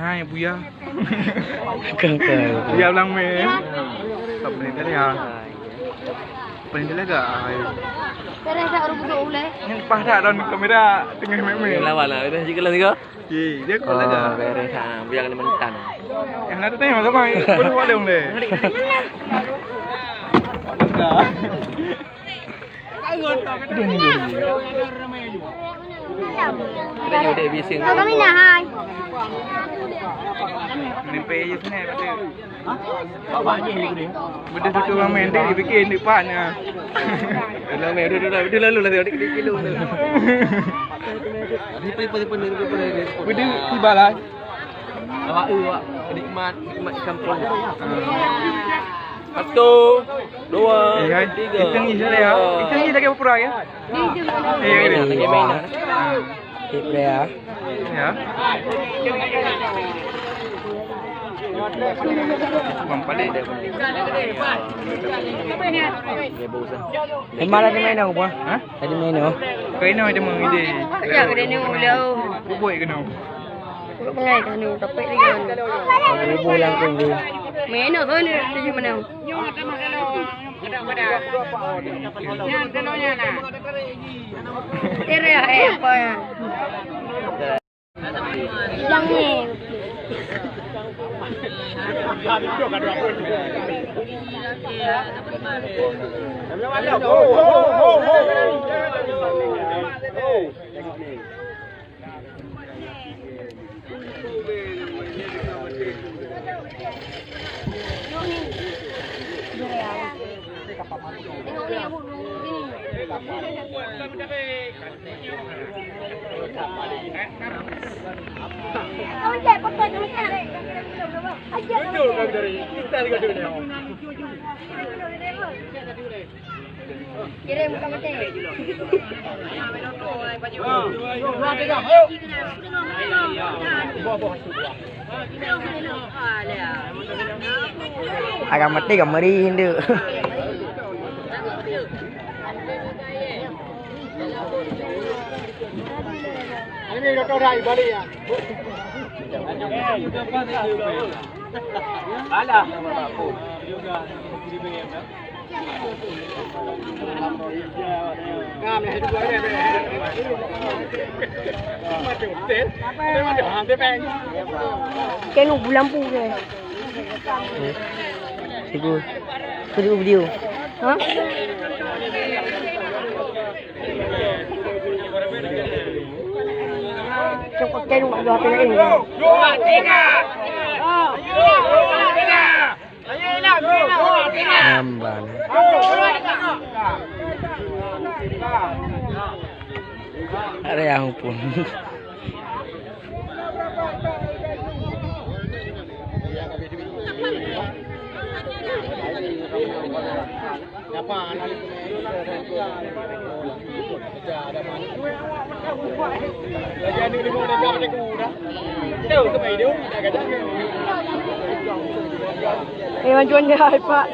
Hai Buya. Buya ulang mem. Tak boleh tadi ya. Boleh lega. Terasa orang buka ulai. Yang pada dalam kamera tengah mem. Lawan lah, itu jika lagi kau. Dia kalau lega. Terasa, biar ni mentan. Yang nanti tengok sama. Boleh buat dong deh. Kita ni udah bising. Kami nak hai. Nempe je sini betul. Bapaknya ni. Betul tu orang main dia bikin depannya. Dah main duduk lalu lah tengok kilo tu. Ni pun Betul tiba lah. Awak awak nikmat kampung. Satu, dua, tiga. Itu ni saja ya. Itu ni lagi berapa ya? Lagi main. Tip dia. Ya. Mampalik dia. Malah di main apa? Hah? Tadi main apa? Kena ada mengide. Ya, kena ni ulau. Bubuk kena. Pengai kan ni tapi ni kan. Bulan pun dia. Main tu ni tuju mana? Area apa ya? Yang ni. Kau cek pakai tu kan? Jujur kau dari kita juga tu ni. Kirim muka macam ni. Agak mati kamari hindu. Ini doktor dah balik ya. Alah. Ngam ni hidup lagi ni. Macam hotel. Macam hantar peng. Kenu bulan pu ke? Sigur. Sigur video. Ha? Cukup kenu dua pilihan ini. Dua, tiga. Namban. Ada yang pun. Hewan jual dia Pak.